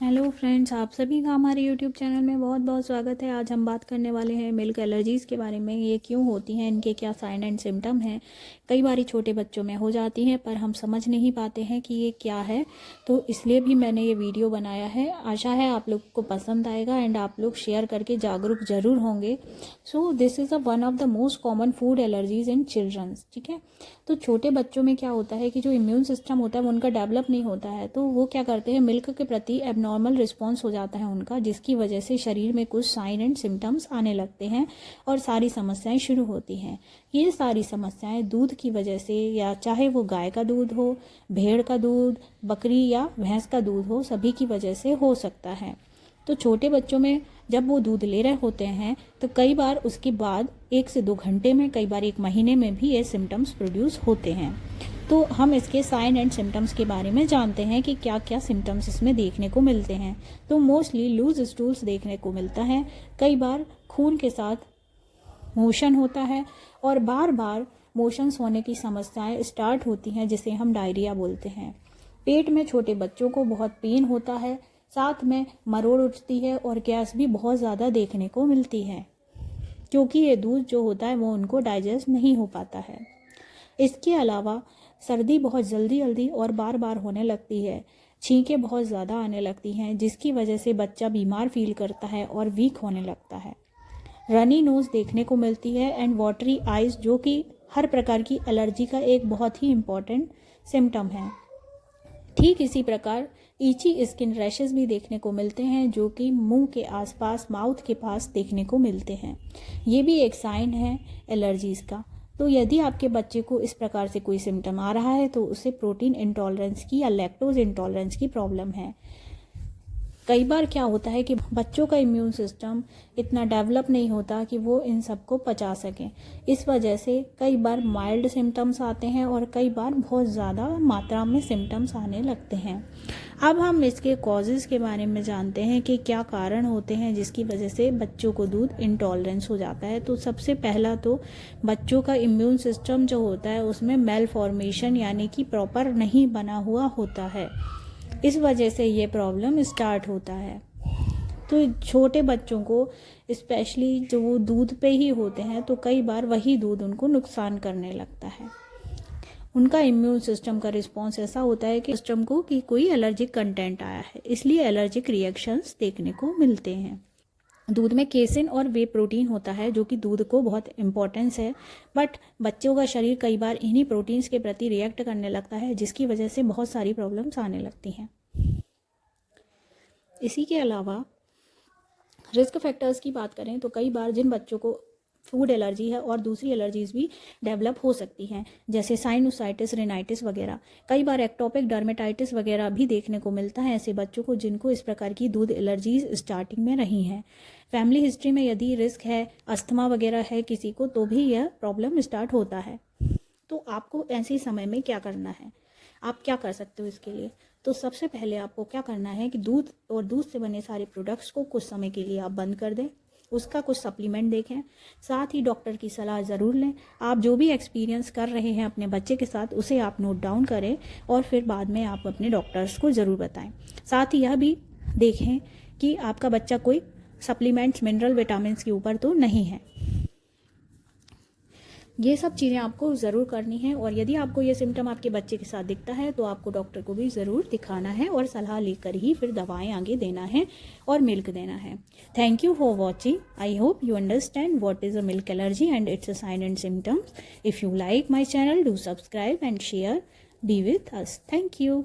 Hello friends, आप सभी का हमारे यूट्यूब चैनल में बहुत बहुत स्वागत है। आज हम बात करने वाले हैं मिल्क एलर्जीज़ के बारे में। ये क्यों होती हैं, इनके क्या साइन एंड सिम्टम हैं। कई बारी छोटे बच्चों में हो जाती हैं पर हम समझ नहीं पाते हैं कि ये क्या है, तो इसलिए भी मैंने ये वीडियो बनाया है। आशा है आप लोग को पसंद आएगा एंड आप लोग शेयर करके जागरूक ज़रूर होंगे। So this is one of the most common food allergies in childrens. ठीक है, तो छोटे बच्चों में क्या होता है कि जो इम्यून सिस्टम होता है वो उनका डेवलप नहीं होता है, तो वो क्या करते हैं, मिल्क के प्रति एबनॉर्मल रिस्पॉन्स हो जाता है उनका, जिसकी वजह से शरीर में कुछ साइन एंड सिम्टम्स आने लगते हैं और सारी समस्याएं शुरू होती हैं। ये सारी समस्याएं दूध की वजह से, या चाहे वो गाय का दूध हो, भेड़ का दूध, बकरी या भैंस का दूध हो, सभी की वजह से हो सकता है। तो छोटे बच्चों में जब वो दूध ले रहे होते हैं तो कई बार उसके बाद 1 से 2 घंटे में, कई बार 1 महीने में भी ये सिम्टम्स प्रोड्यूस होते हैं। तो हम इसके साइन एंड सिम्टम्स के बारे में जानते हैं कि क्या क्या सिम्टम्स इसमें देखने को मिलते हैं। तो मोस्टली लूज स्टूल्स देखने को मिलता है, कई बार खून के साथ मोशन होता है और बार बार मोशंस होने की समस्याएं स्टार्ट होती हैं, जिसे हम डायरिया बोलते हैं। पेट में छोटे बच्चों को बहुत पेन होता है, साथ में मरोड़ उठती है और गैस भी बहुत ज़्यादा देखने को मिलती है, क्योंकि ये दूध जो होता है वो उनको डाइजेस्ट नहीं हो पाता है। इसके अलावा सर्दी बहुत जल्दी जल्दी और बार बार होने लगती है, छींकें बहुत ज़्यादा आने लगती हैं, जिसकी वजह से बच्चा बीमार फील करता है और वीक होने लगता है। रनी नोज़ देखने को मिलती है एंड वाटरी आइज़, जो कि हर प्रकार की एलर्जी का एक बहुत ही इम्पॉर्टेंट सिम्टम है। ठीक इसी प्रकार ईची स्किन रैशेस भी देखने को मिलते हैं, जो कि मुंह के आसपास, माउथ के पास देखने को मिलते हैं। ये भी एक साइन है एलर्जीज़ का। तो यदि आपके बच्चे को इस प्रकार से कोई सिम्टम आ रहा है तो उसे प्रोटीन इंटॉलरेंस की या लैक्टोज इंटॉलरेंस की प्रॉब्लम है। कई बार क्या होता है कि बच्चों का इम्यून सिस्टम इतना डेवलप नहीं होता कि वो इन सबको पचा सकें। इस वजह से कई बार माइल्ड सिम्टम्स आते हैं और कई बार बहुत ज़्यादा मात्रा में सिम्टम्स आने लगते हैं। अब हम इसके कॉजेज़ के बारे में जानते हैं कि क्या कारण होते हैं जिसकी वजह से बच्चों को दूध इंटॉलरेंस हो जाता है। तो सबसे पहला तो बच्चों का इम्यून सिस्टम जो होता है उसमें मेल फॉर्मेशन, यानी कि प्रॉपर नहीं बना हुआ होता है। इस वजह से ये प्रॉब्लम स्टार्ट होता है। तो छोटे बच्चों को स्पेशली जो वो दूध पे ही होते हैं, तो कई बार वही दूध उनको नुकसान करने लगता है। उनका इम्यून सिस्टम का रिस्पॉन्स ऐसा होता है कि सिस्टम को कि कोई एलर्जिक कंटेंट आया है, इसलिए एलर्जिक रिएक्शंस देखने को मिलते हैं। दूध में केसिन और वे प्रोटीन होता है, जो कि दूध को बहुत इम्पोर्टेंस है, बट बच्चों का शरीर कई बार इन्हीं प्रोटीन्स के प्रति रिएक्ट करने लगता है, जिसकी वजह से बहुत सारी प्रॉब्लम्स आने लगती हैं। इसी के अलावा रिस्क फैक्टर्स की बात करें तो कई बार जिन बच्चों को फूड एलर्जी है और दूसरी एलर्जीज भी डेवलप हो सकती हैं, जैसे साइनोसाइटिस, रिनाइटिस वगैरह। कई बार एक्टोपिक डर्मेटाइटिस वगैरह भी देखने को मिलता है ऐसे बच्चों को जिनको इस प्रकार की दूध एलर्जीज स्टार्टिंग में रही हैं। फैमिली हिस्ट्री में यदि रिस्क है, अस्थमा वगैरह है किसी को, तो भी यह प्रॉब्लम स्टार्ट होता है। तो आपको ऐसे समय में क्या करना है, आप क्या कर सकते हो इसके लिए? तो सबसे पहले आपको क्या करना है कि दूध और दूध से बने सारे प्रोडक्ट्स को कुछ समय के लिए आप बंद कर दें, उसका कुछ सप्लीमेंट देखें, साथ ही डॉक्टर की सलाह ज़रूर लें। आप जो भी एक्सपीरियंस कर रहे हैं अपने बच्चे के साथ उसे आप नोट डाउन करें और फिर बाद में आप अपने डॉक्टर्स को ज़रूर बताएं। साथ ही यह भी देखें कि आपका बच्चा कोई सप्लीमेंट्स, मिनरल, विटामिन्स के ऊपर तो नहीं है। ये सब चीज़ें आपको ज़रूर करनी है और यदि आपको ये सिम्टम आपके बच्चे के साथ दिखता है तो आपको डॉक्टर को भी ज़रूर दिखाना है और सलाह लेकर ही फिर दवाएं आगे देना है और मिल्क देना है। Thank you for watching. I hope you understand what is a milk allergy and it's a sign and symptoms. If you like my channel, do subscribe and share. Be with us. Thank you.